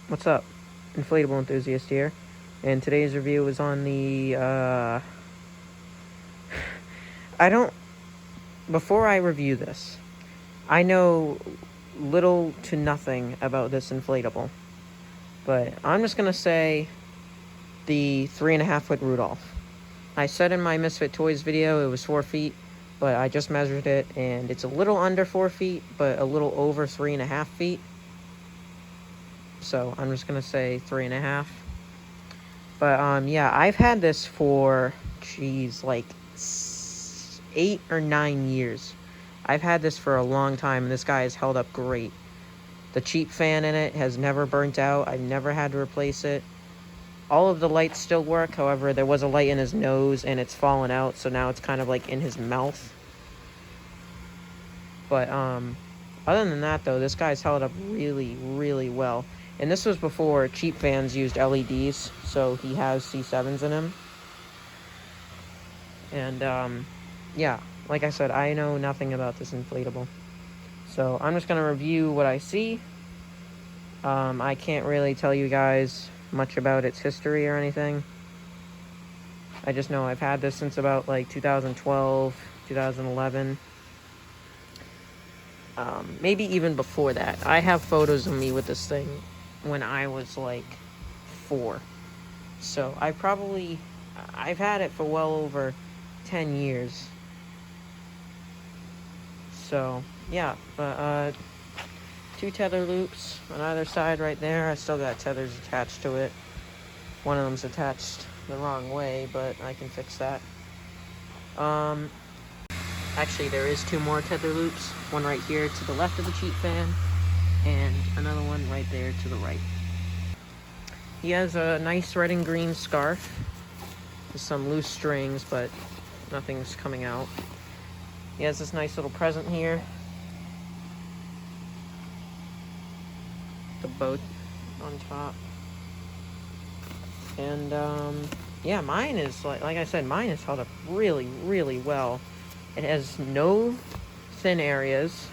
What's up? Inflatable enthusiast here, and today's review is on the I don't before I review this, I know little to nothing about this inflatable, but I'm just gonna say the 3.5-foot Rudolph. I said in my Misfit Toys video it was 4 feet, but I just measured it and it's a little under 4 feet, but a little over 3.5 feet. So I'm just gonna say 3.5. But yeah, I've had this for like 8 or 9 years. I've had this for a long time, and this guy has held up great. The cheap fan in it has never burnt out. I've never had to replace it. All of the lights still work. However, there was a light in his nose and it's fallen out, so now it's kind of like in his mouth. But other than that though, this guy's held up really, really well. And this was before cheap fans used LEDs, so he has C7s in him. And yeah, like I said, I know nothing about this inflatable. So I'm just going to review what I see. I can't really tell you guys much about its history or anything. I just know I've had this since about like 2012, 2011. Maybe even before that. I have photos of me with this thing when I was like 4. So I've had it for well over 10 years. So yeah, but 2 tether loops on either side right there. I still got tethers attached to it. One of them's attached the wrong way, but I can fix that. Actually, there is 2 more tether loops. One right here to the left of the cheap fan, and another one right there to the right. He has a nice red and green scarf with some loose strings, but nothing's coming out. He has this nice little present here. The boat on top. And yeah, mine is like I said, mine is held up really, really well. It has no thin areas,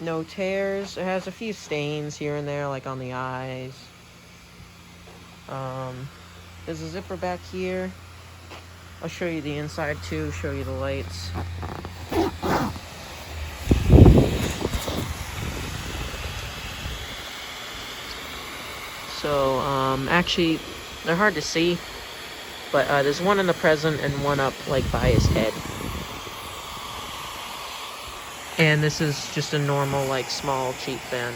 no tears. It has a few stains here and there, like on the eyes. There's a zipper back here. I'll show you the inside too, show you the lights. So, actually, they're hard to see, but there's one in the present and one up, like, by his head. And this is just a normal, like, small, cheap fan.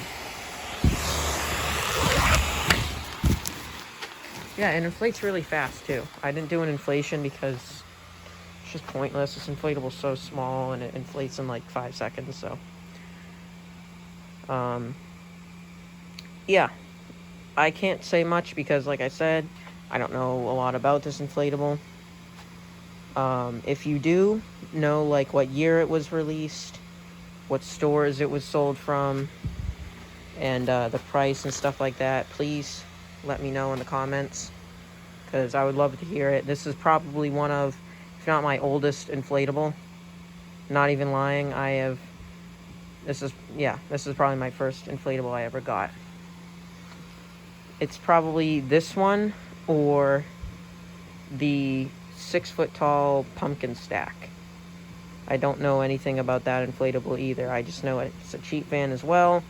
Yeah, it inflates really fast, too. I didn't do an inflation because it's just pointless. This inflatable's so small, and it inflates in, like, 5 seconds, so. Yeah. I can't say much because, like I said, I don't know a lot about this inflatable. If you do know, like, what year it was released, what stores it was sold from, and the price and stuff like that, please let me know in the comments, because I would love to hear it. This is probably one of, if not my oldest inflatable. Not even lying, this is probably my first inflatable I ever got. It's probably this one or the 6-foot tall pumpkin stack. I don't know anything about that inflatable either. I just know it's a cheap fan as well.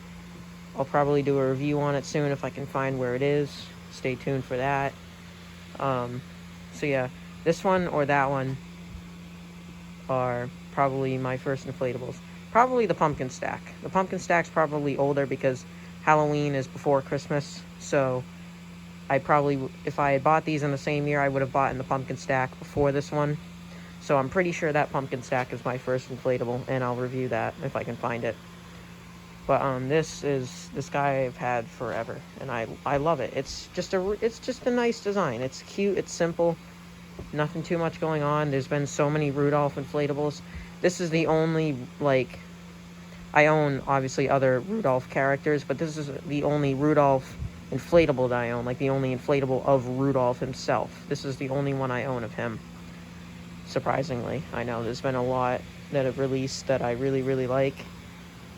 I'll probably do a review on it soon if I can find where it is. Stay tuned for that. So yeah, this one or that one are probably my first inflatables. Probably the pumpkin stack. The pumpkin stack's probably older because Halloween is before Christmas, so I probably, if I had bought these in the same year, I would have bought in the pumpkin stack before this one. So I'm pretty sure that pumpkin stack is my first inflatable, and I'll review that if I can find it. But this guy I've had forever, and I love it. It's just a nice design. It's cute. It's simple. Nothing too much going on. There's been so many Rudolph inflatables. This is the only, like, I own, obviously, other Rudolph characters, but this is the only Rudolph inflatable that I own, like the only inflatable of Rudolph himself. This is the only one I own of him. Surprisingly, I know there's been a lot that have released that I really, really like.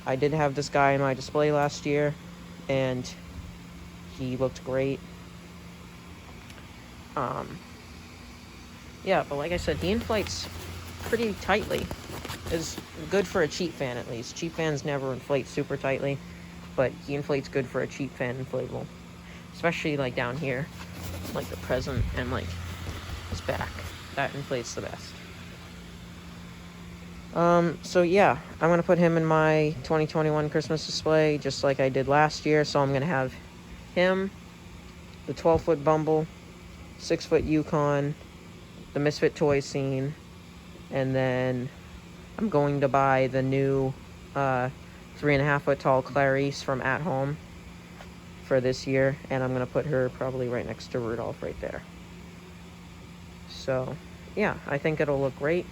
I did have this guy in my display last year, and he looked great. Yeah, but like I said, he inflates pretty tightly. Is good for a cheap fan, at least. Cheap fans never inflate super tightly, but he inflates good for a cheap fan inflatable. Especially, like, down here, like the present and, like, his back. That inflates the best. So yeah, I'm gonna put him in my 2021 Christmas display, just like I did last year. So I'm gonna have him, the 12-foot Bumble, 6-foot Yukon, the Misfit Toy Scene, and then I'm going to buy the new 3.5-foot tall Clarice from At Home for this year, and I'm gonna put her probably right next to Rudolph right there. So yeah, I think it'll look great.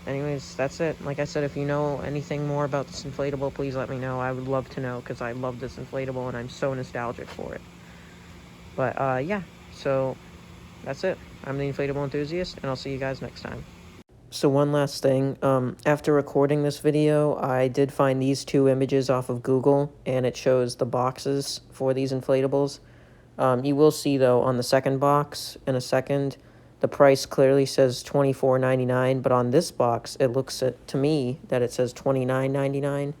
Anyways, that's it. Like I said, if you know anything more about this inflatable, please let me know. I would love to know, because I love this inflatable and I'm so nostalgic for it. But yeah, so that's it. I'm the Inflatable Enthusiast, and I'll see you guys next time. So one last thing, after recording this video, I did find these two images off of Google, and it shows the boxes for these inflatables. You will see, though, on the second box in a second, the price clearly says $24.99, but on this box, it looks to me that it says $29.99.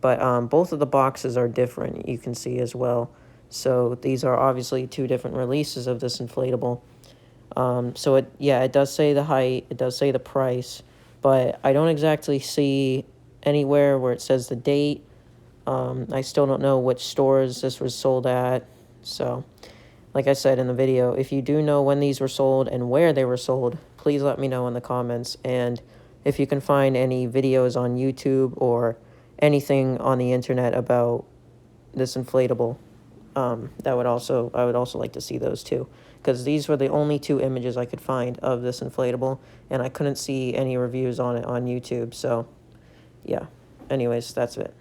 But both of the boxes are different, you can see as well. So these are obviously two different releases of this inflatable. So it does say the height, it does say the price, but I don't exactly see anywhere where it says the date. I still don't know which stores this was sold at. So, like I said in the video, if you do know when these were sold and where they were sold, please let me know in the comments. And if you can find any videos on YouTube or anything on the internet about this inflatable, I would also like to see those too, because these were the only two images I could find of this inflatable, and I couldn't see any reviews on it on YouTube. So, yeah. Anyways, that's it.